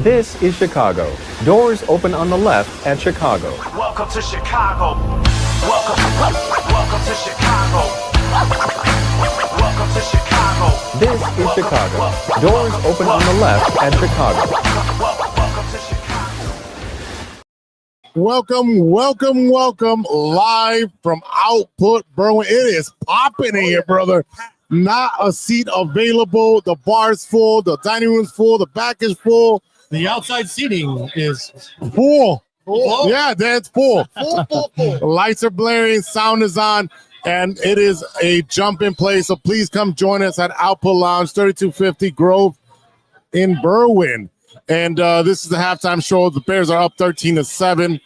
This is Chicago. Doors open on the left at Chicago. Welcome to Chicago. Welcome to Chicago. Welcome to Chicago. This is Chicago. Doors open on the left at Chicago. Welcome to Chicago. Welcome, live from Output Berwyn. It is popping in here, brother. Not a seat available. The bar's full, the dining room's full, the back is full. The outside seating is Full. full. Yeah, that's full. Full. Lights are blaring, sound is on, and it is a jump in place. So please come join us at Output Lounge, 3250 Grove in Berwyn. And this is the halftime show. The Bears are up 13-7,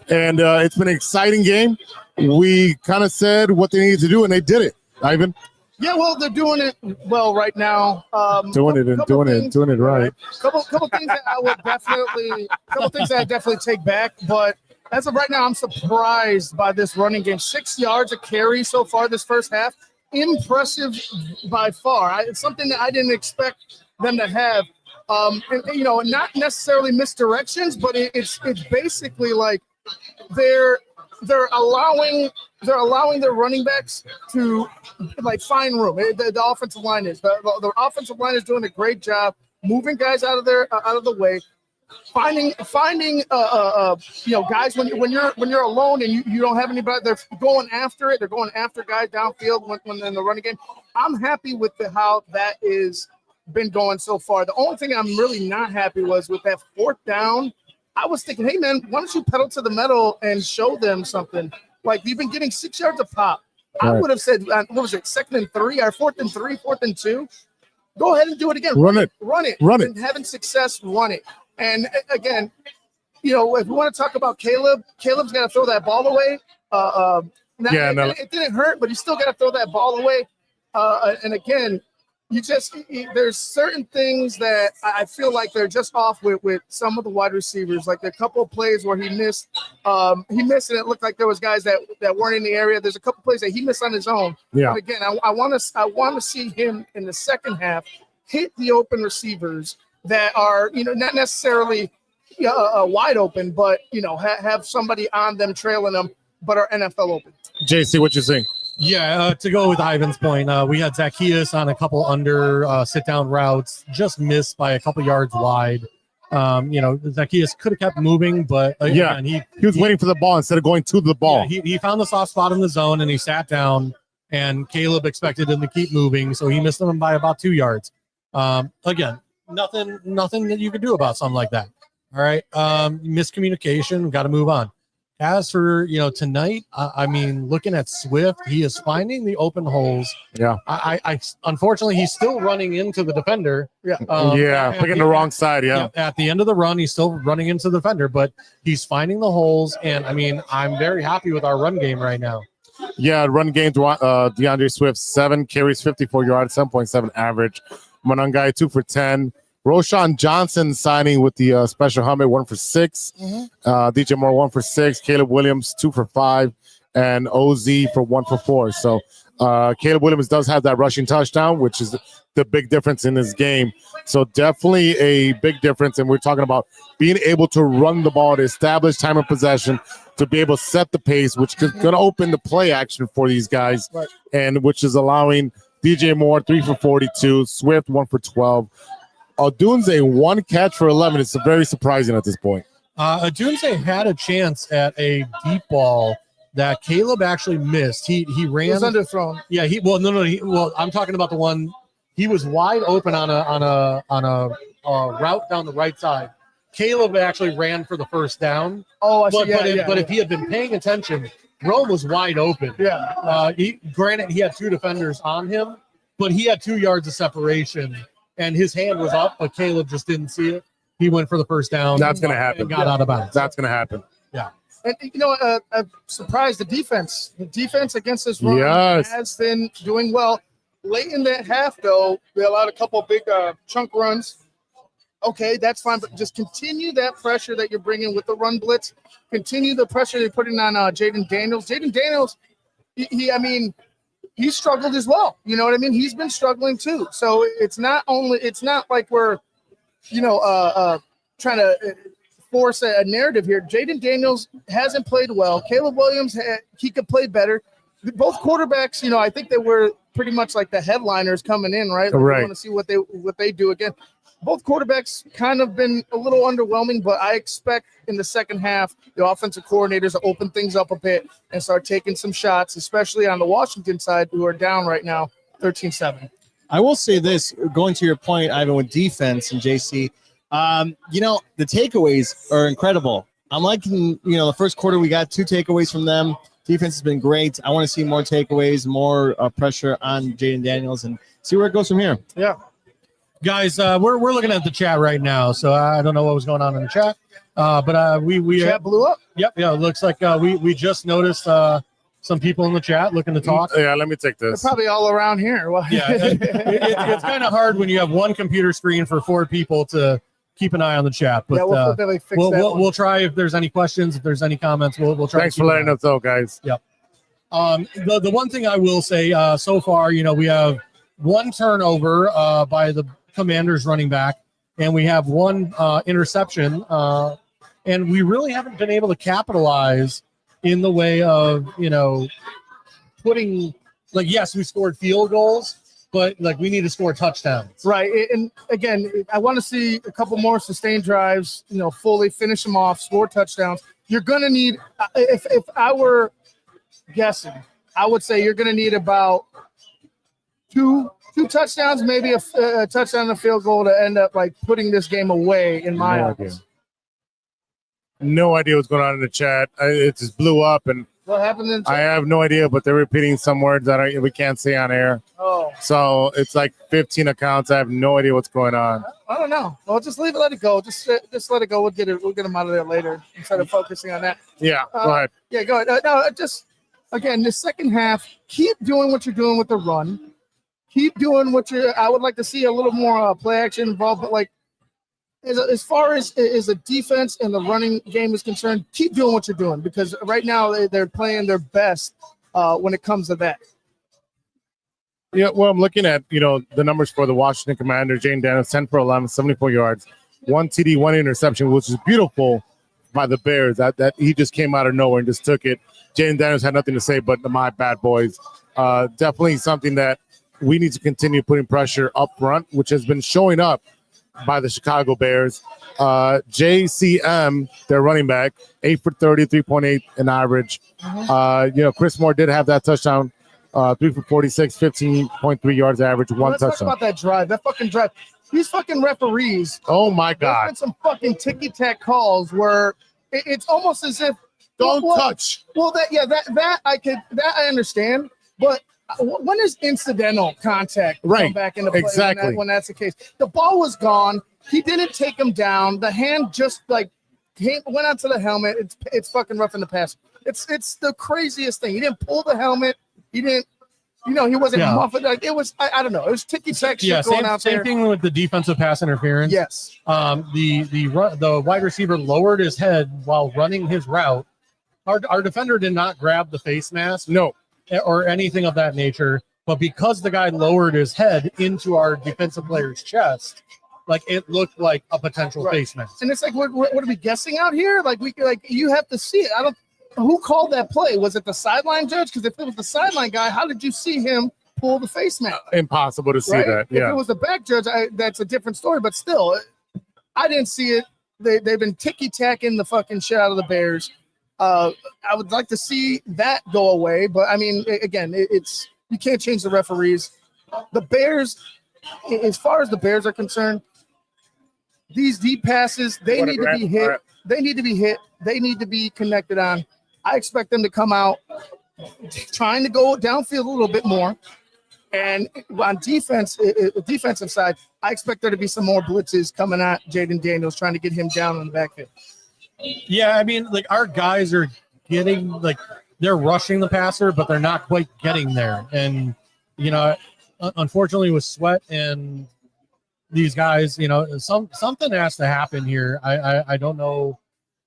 and it's been an exciting game. We kind of said what they needed to do, and they did it. Ivan? Yeah, well, they're doing it well right now. Doing it right. Couple things that I would definitely take back. But as of right now, I'm surprised by this running game. 6 yards a carry so far this first half. Impressive by far. It's something that I didn't expect them to have. And, not necessarily misdirections, but it's basically like they're allowing their running backs to find room. The offensive line is the offensive line is doing a great job moving guys out of the way, finding guys when you're alone and you don't have anybody. They're going after it. They're going after guys downfield when in the running game. I'm happy with how that is been going so far. The only thing I'm really not happy was with that fourth down. I was thinking, hey man, why don't you pedal to the metal and show them something? Like, you've been getting 6 yards a pop. I would have said, what was it, 2nd and 3 or 4th and 3, 4th and 2? Go ahead and do it again. Run it. And having success, run it. And again, if we want to talk about Caleb's got to throw that ball away. It didn't hurt, but he still got to throw that ball away. And again, there's certain things that I feel like they're just off with some of the wide receivers. Like, a couple of plays where he missed, and it looked like there was guys that weren't in the area. There's a couple plays that he missed on his own. Yeah. But again, I want to see him in the second half hit the open receivers that are, not necessarily wide open, but have somebody on them trailing them, but are NFL open. JC, what you think? Yeah, to go with Ivan's point, we had Zacchaeus on a couple under sit-down routes, just missed by a couple yards wide. Zacchaeus could have kept moving, but he was waiting for the ball instead of going to the ball. Yeah, he found the soft spot in the zone, and he sat down, and Caleb expected him to keep moving, so he missed him by about 2 yards. Again, nothing that you could do about something like that. All right, miscommunication, got to move on. As for, tonight, looking at Swift, he is finding the open holes. Yeah. I unfortunately, he's still running into the defender. Yeah. Picking the wrong side. Yeah. At the end of the run, he's still running into the defender, but he's finding the holes. And I'm very happy with our run game right now. Yeah. Run game, DeAndre Swift, 7 carries, 54 yards, 7.7 average. Monangai, 2 for 10. Roshan Johnson signing with the special helmet, 1 for 6. DJ Moore, 1 for 6. Caleb Williams, 2 for 5. And OZ for 1 for 4. So Caleb Williams does have that rushing touchdown, which is the big difference in this game. So definitely a big difference. And we're talking about being able to run the ball, to establish time of possession, to be able to set the pace, which is going to open the play action for these guys, right. And which is allowing DJ Moore 3 for 42, Swift 1 for 12. Odunze 1 catch for 11. It's very surprising at this point. Odunze had a chance at a deep ball that Caleb actually missed. He ran. It was underthrown. Yeah. I'm talking about the one. He was wide open on a route down the right side. Caleb actually ran for the first down. Oh, I see. But if he had been paying attention, Rome was wide open. Yeah. Granted, he had 2 defenders on him, but he had 2 yards of separation. And his hand was up, but Caleb just didn't see it. He went for the first down. That's going to happen. Got out of bounds. That's going to happen. Yeah. And, I'm surprised the defense. The defense against this run has been doing well. Late in that half, though, they allowed a couple big chunk runs. Okay, that's fine, but just continue that pressure that you're bringing with the run blitz. Continue the pressure you're putting on Jaden Daniels. Jaden Daniels, he struggled as well. You know what I mean? He's been struggling too. So it's not like we're, trying to force a narrative here. Jaden Daniels hasn't played well. Caleb Williams, he could play better. Both quarterbacks, I think they were pretty much like the headliners coming in, right? Like, right. We want to see what they do again. Both quarterbacks kind of been a little underwhelming, but I expect in the second half the offensive coordinators to open things up a bit and start taking some shots, especially on the Washington side, who are down right now 13-7. I will say this, going to your point, Ivan, with defense and JC, the takeaways are incredible. I'm liking, the first quarter we got 2 takeaways from them. Defense has been great. I want to see more takeaways, more pressure on Jaden Daniels, and see where it goes from here. Yeah. Guys, we're looking at the chat right now, so I don't know what was going on in the chat, but we chat blew up. Yep, yeah, it looks like we just noticed some people in the chat looking to talk. Yeah, let me take this. They're probably all around here. Yeah, it's kind of hard when you have one computer screen for 4 people to keep an eye on the chat. But we'll try if there's any questions, if there's any comments. We'll try. Thanks for letting us know, guys. Yep. The one thing I will say so far, we have 1 turnover by the Commanders running back, and we have 1 interception, and we really haven't been able to capitalize in the way of putting, like, yes, we scored field goals, but like we need to score touchdowns. Right. And again, I want to see a couple more sustained drives, fully finish them off, score touchdowns. You're going to need, if I were guessing, I would say you're going to need about two touchdowns, maybe a touchdown and a field goal to end up like putting this game away in my eyes. No idea what's going on in the chat. It just blew up, and what happened in the chat? I have no idea, but they're repeating some words that we can't say on air. Oh. So it's like 15 accounts. I have no idea what's going on. I don't know. Well, just let it go. Just let it go. We'll get them out of there later instead of focusing on that. Yeah, go ahead. Yeah, go ahead. No, just again, the second half, keep doing what you're doing with the run. Keep doing I would like to see a little more play action involved, but like as far as the defense and the running game is concerned, keep doing what you're doing because right now they're playing their best when it comes to that. Yeah, well, I'm looking at, the numbers for the Washington Commanders. Jaden Daniels, 10 for 11, 74 yards, 1 TD, 1 interception, which is beautiful by the Bears. That he just came out of nowhere and just took it. Jaden Daniels had nothing to say but my bad boys. Definitely something that we need to continue putting pressure up front, which has been showing up by the Chicago Bears. JCM, their running back, 8 for 30, 3.8 in average. Chris Moore did have that touchdown, 3 for 46, 15.3 yards average, one touchdown. Let's talk about that drive. That fucking drive. These fucking referees. Oh my God! There's been some fucking ticky-tack calls where it's almost as if don't touch. Well, that I understand, but. When is incidental contact come back into play? Exactly. When that's the case, the ball was gone. He didn't take him down. The hand just went onto the helmet. It's fucking roughing the pass. It's the craziest thing. He didn't pull the helmet. He didn't. He wasn't muffled. Like it was. I don't know. It was ticky tack shit going out there. Same thing with the defensive pass interference. Yes. The wide receiver lowered his head while running his route. Our defender did not grab the face mask. No. Or anything of that nature, but because the guy lowered his head into our defensive player's chest, like it looked like a potential face mask. And it's like, what are we guessing out here? Like you have to see it. Who called that play? Was it the sideline judge? Because if it was the sideline guy, how did you see him pull the face mask? Impossible to see that. Yeah. If it was the back judge, that's a different story. But still, I didn't see it. They've been ticky-tacking the fucking shit out of the Bears. I would like to see that go away, but I mean, again, it's you can't change the referees. The Bears, as far as the Bears are concerned, these deep passes, they need to be hit. They need to be hit. They need to be connected on. I expect them to come out trying to go downfield a little bit more. And on defensive side, I expect there to be some more blitzes coming at Jaden Daniels, trying to get him down in the backfield. Yeah, I mean, like our guys are getting they're rushing the passer, but they're not quite getting there. And unfortunately, with Sweat and these guys, something has to happen here. I don't know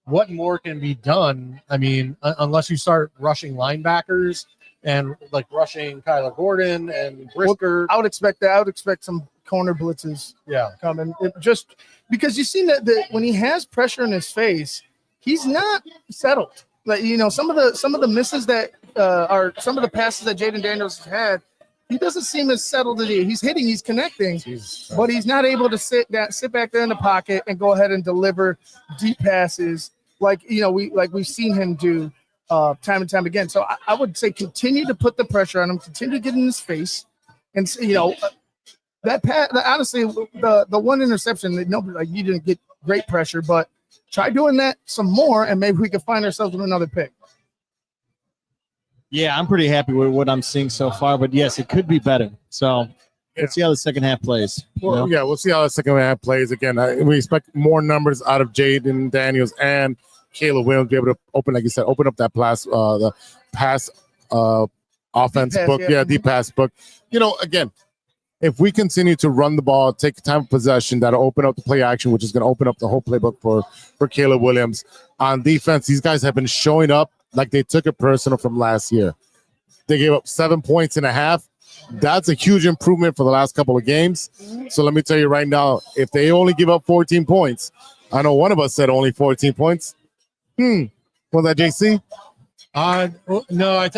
what more can be done. I mean, unless you start rushing linebackers and rushing Kyler Gordon and Brisker. I would expect that. I would expect some corner blitzes Yeah. coming. Just because you've seen that when he has pressure in his face, he's not settled. Like, some of the misses that are some of the passes that Jaden Daniels has had, he doesn't seem as settled as he's hitting, he's connecting, but he's not able to sit back there in the pocket and go ahead and deliver deep passes like we've seen him do time and time again. So I would say continue to put the pressure on him, continue to get in his face, and that pass. Honestly, the one interception that nobody you didn't get great pressure, but try doing that some more, and maybe we can find ourselves with another pick. Yeah, I'm pretty happy with what I'm seeing so far, but yes, it could be better. So let's see how the second half plays. Well, yeah, we'll see how the second half plays. Again, we expect more numbers out of Jaden Daniels and Caleb Williams, be able to open, like you said, open up that the pass offense book. Yeah, deep pass book. Again, if we continue to run the ball, take time of possession, that'll open up the play action, which is going to open up the whole playbook for Caleb Williams. On defense, these guys have been showing up like they took it personal from last year. They gave up 7 points and a half. That's a huge improvement for the last couple of games. So let me tell you right now, if they only give up 14 points, I know one of us said only 14 points. Was that JC? No,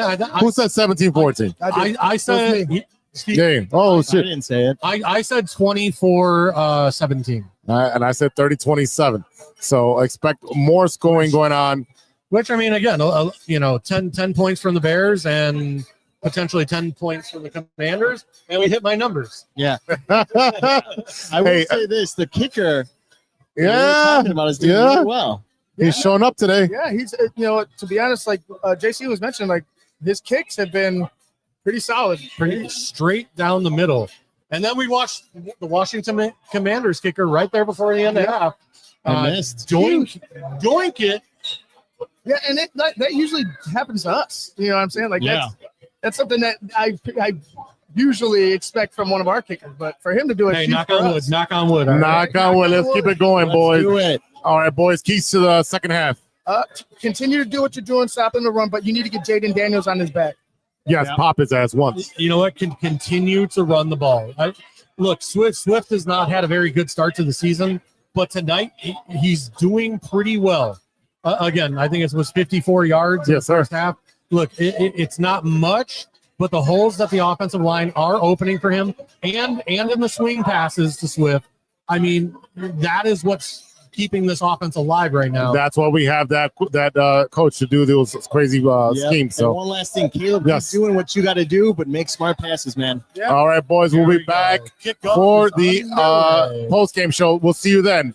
who said 17-14? I said. Shit. I didn't say it. I said 24-17. And I said 30-27. So expect more scoring going on. Which, I mean, again, 10 points from the Bears and potentially 10 points from the Commanders, and we hit my numbers. Yeah. I will say this: the kicker, we're talking about, is doing really well. He's showing up today. Yeah, he's to be honest, like JC was mentioning, like his kicks have been pretty solid, pretty straight down the middle. And then we watched the Washington Commanders kicker right there before the end of the half. Missed. Doink it. Yeah, and that usually happens to us. You know what I'm saying? Like that's something that I usually expect from one of our kickers. But for him to do it, hey, knock on wood. Knock on wood. Let's keep it going, boys. Do it. All right, boys. Keys to the second half. Continue to do what you're doing, stopping the run, but you need to get Jaden Daniels on his back. Yes, pop his ass once. You know what? Can continue to run the ball. Look, Swift has not had a very good start to the season, but tonight he's doing pretty well. Again, I think it was 54 yards in the first half. Look, it's not much, but the holes that the offensive line are opening for him and in the swing passes to Swift, I mean, that is what's keeping this offense alive right now. That's why we have that coach to do those crazy schemes. So and one last thing, Caleb, keep doing what you got to do, but make smart passes, man. Yep. All right, boys, we'll be back for the post-game show. We'll see you then.